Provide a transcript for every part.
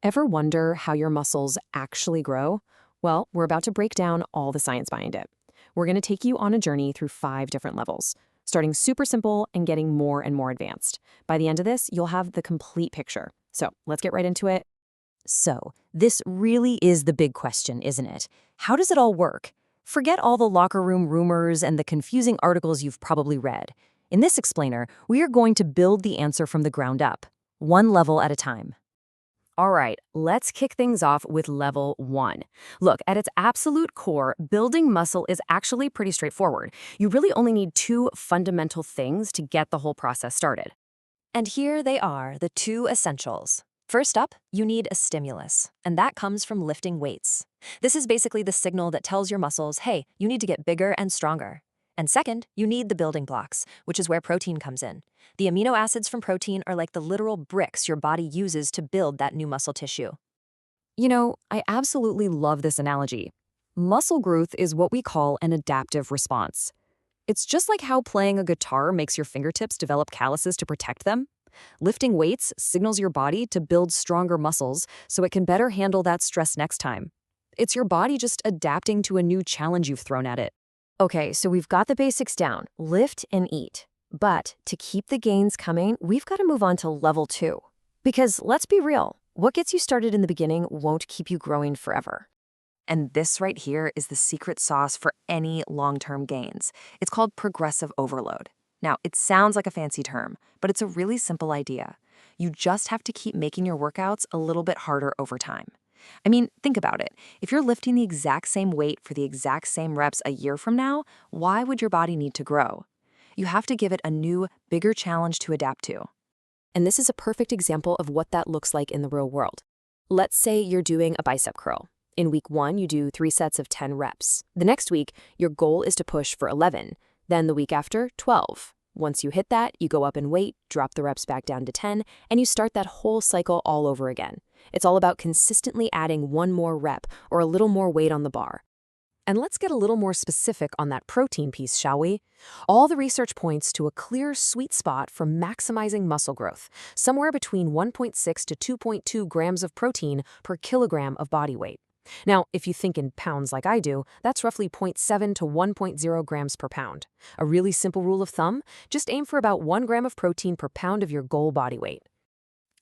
Ever wonder how your muscles actually grow? Well, we're about to break down all the science behind it. We're going to take you on a journey through 5 different levels, starting super simple and getting more and more advanced. By the end of this, you'll have the complete picture. So let's get right into it. So, this really is the big question, isn't it? How does it all work? Forget all the locker room rumors and the confusing articles you've probably read. In this explainer, we are going to build the answer from the ground up, one level at a time. All right, let's kick things off with level 1. Look, at its absolute core, building muscle is actually pretty straightforward. You really only need 2 fundamental things to get the whole process started. And here they are, the 2 essentials. First up, you need a stimulus, and that comes from lifting weights. This is basically the signal that tells your muscles, hey, you need to get bigger and stronger. And second, you need the building blocks, which is where protein comes in. The amino acids from protein are like the literal bricks your body uses to build that new muscle tissue. I absolutely love this analogy. Muscle growth is what we call an adaptive response. It's just like how playing a guitar makes your fingertips develop calluses to protect them. Lifting weights signals your body to build stronger muscles so it can better handle that stress next time. It's your body just adapting to a new challenge you've thrown at it. Okay, so we've got the basics down, lift and eat. But to keep the gains coming, we've got to move on to level 2. Because let's be real, what gets you started in the beginning won't keep you growing forever. And this right here is the secret sauce for any long-term gains. It's called progressive overload. Now, it sounds like a fancy term, but it's a really simple idea. You just have to keep making your workouts a little bit harder over time. I mean, think about it. If you're lifting the exact same weight for the exact same reps a year from now, why would your body need to grow? You have to give it a new, bigger challenge to adapt to. And this is a perfect example of what that looks like in the real world. Let's say you're doing a bicep curl. In week 1, you do 3 sets of 10 reps. The next week, your goal is to push for 11. Then the week after, 12. Once you hit that, you go up in weight, drop the reps back down to 10, and you start that whole cycle all over again. It's all about consistently adding one more rep or a little more weight on the bar. And let's get a little more specific on that protein piece, shall we? All the research points to a clear sweet spot for maximizing muscle growth, somewhere between 1.6 to 2.2 grams of protein per kilogram of body weight. Now, if you think in pounds like I do, that's roughly 0.7 to 1.0 grams per pound. A really simple rule of thumb, just aim for about 1 gram of protein per pound of your goal body weight.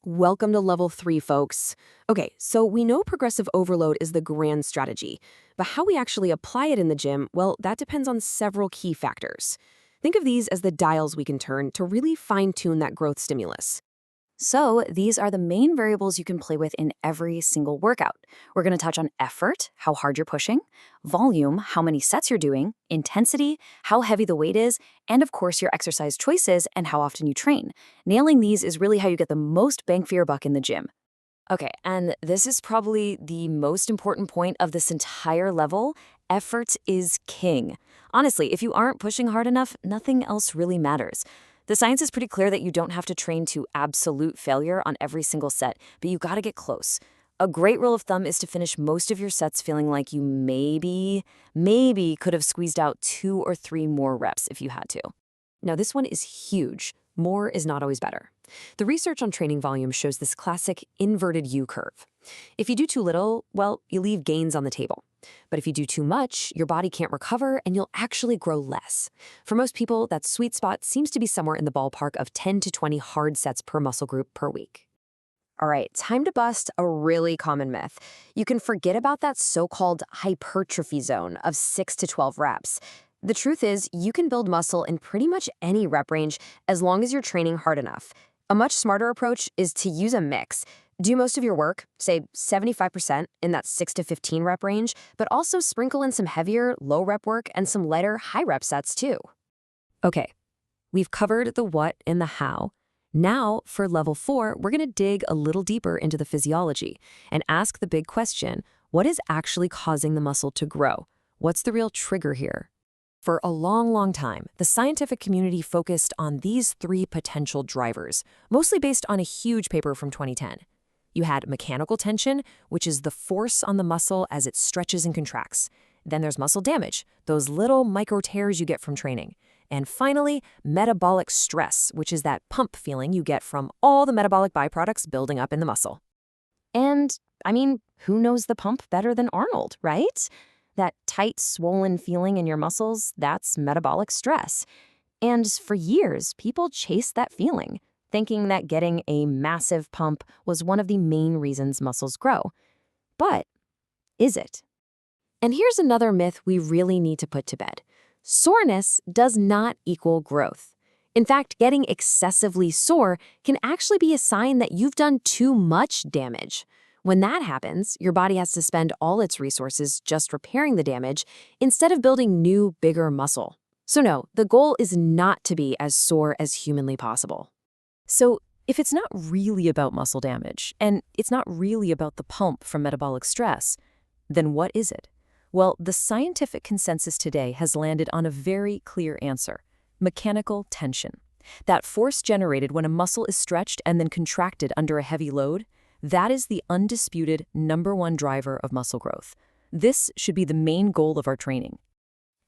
Welcome to level 3, folks. Okay, so we know progressive overload is the grand strategy, but how we actually apply it in the gym, well, that depends on several key factors. Think of these as the dials we can turn to really fine-tune that growth stimulus. So, these are the main variables you can play with in every single workout. We're going to touch on effort, how hard you're pushing, volume, how many sets you're doing, intensity, how heavy the weight is, and of course your exercise choices and how often you train. Nailing these is really how you get the most bang for your buck in the gym. Okay, and this is probably the most important point of this entire level. Effort is king. Honestly, if you aren't pushing hard enough, nothing else really matters. The science is pretty clear that you don't have to train to absolute failure on every single set, but you gotta get close. A great rule of thumb is to finish most of your sets feeling like you maybe could have squeezed out 2 or 3 more reps if you had to. Now, this one is huge. More is not always better. The research on training volume shows this classic inverted U curve. If you do too little, well, you leave gains on the table. But if you do too much, your body can't recover and you'll actually grow less. For most people, that sweet spot seems to be somewhere in the ballpark of 10 to 20 hard sets per muscle group per week. All right, time to bust a really common myth. You can forget about that so-called hypertrophy zone of 6 to 12 reps. The truth is, you can build muscle in pretty much any rep range as long as you're training hard enough. A much smarter approach is to use a mix. Do most of your work, say 75% in that 6 to 15 rep range, but also sprinkle in some heavier, low rep work and some lighter, high rep sets too. Okay, we've covered the what and the how. Now, for level 4, we're going to dig a little deeper into the physiology and ask the big question, what is actually causing the muscle to grow? What's the real trigger here? For a long, long time, the scientific community focused on these 3 potential drivers, mostly based on a huge paper from 2010. You had mechanical tension, which is the force on the muscle as it stretches and contracts. Then there's muscle damage, those little micro tears you get from training. And finally, metabolic stress, which is that pump feeling you get from all the metabolic byproducts building up in the muscle. And, I mean, who knows the pump better than Arnold, right? That tight, swollen feeling in your muscles, that's metabolic stress. And for years, people chased that feeling, thinking that getting a massive pump was one of the main reasons muscles grow. But is it? And here's another myth we really need to put to bed. Soreness does not equal growth. In fact, getting excessively sore can actually be a sign that you've done too much damage. When that happens, your body has to spend all its resources just repairing the damage instead of building new, bigger muscle. So no, the goal is not to be as sore as humanly possible. So, if it's not really about muscle damage, and it's not really about the pump from metabolic stress, then what is it? Well, the scientific consensus today has landed on a very clear answer: mechanical tension. That force generated when a muscle is stretched and then contracted under a heavy load, that is the undisputed #1 driver of muscle growth. This should be the main goal of our training.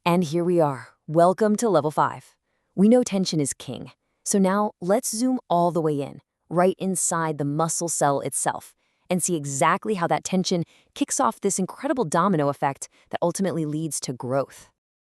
And here we are. Welcome to Level 5. We know tension is king. So now let's zoom all the way in, right inside the muscle cell itself, and see exactly how that tension kicks off this incredible domino effect that ultimately leads to growth.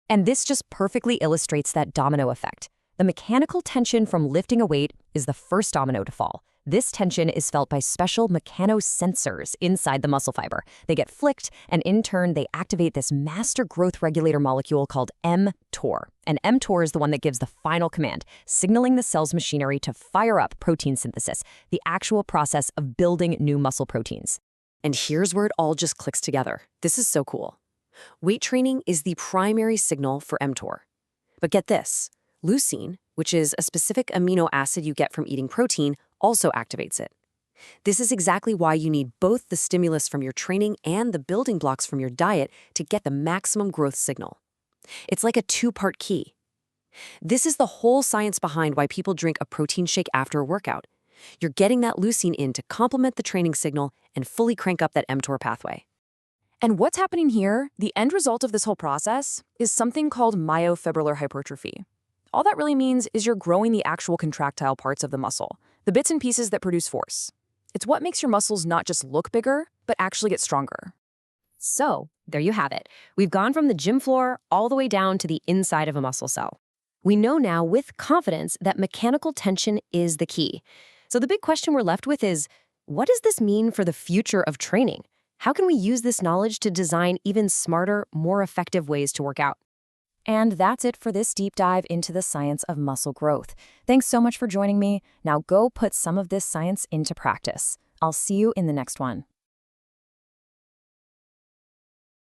And this just perfectly illustrates that domino effect. The mechanical tension from lifting a weight is the first domino to fall. This tension is felt by special mechanosensors inside the muscle fiber. They get flicked, and in turn, they activate this master growth regulator molecule called mTOR. And mTOR is the one that gives the final command, signaling the cell's machinery to fire up protein synthesis, the actual process of building new muscle proteins. And here's where it all just clicks together. This is so cool. Weight training is the primary signal for mTOR. But get this, leucine, which is a specific amino acid you get from eating protein, also activates it. This is exactly why you need both the stimulus from your training and the building blocks from your diet to get the maximum growth signal. It's like a two-part key. This is the whole science behind why people drink a protein shake after a workout. You're getting that leucine in to complement the training signal and fully crank up that mTOR pathway. And what's happening here, the end result of this whole process, is something called myofibrillar hypertrophy. All that really means is you're growing the actual contractile parts of the muscle, the bits and pieces that produce force. It's what makes your muscles not just look bigger, but actually get stronger. So, there you have it. We've gone from the gym floor all the way down to the inside of a muscle cell. We know now with confidence that mechanical tension is the key. So the big question we're left with is, what does this mean for the future of training? How can we use this knowledge to design even smarter, more effective ways to work out? And that's it for this deep dive into the science of muscle growth. Thanks so much for joining me. Now go put some of this science into practice. I'll see you in the next one.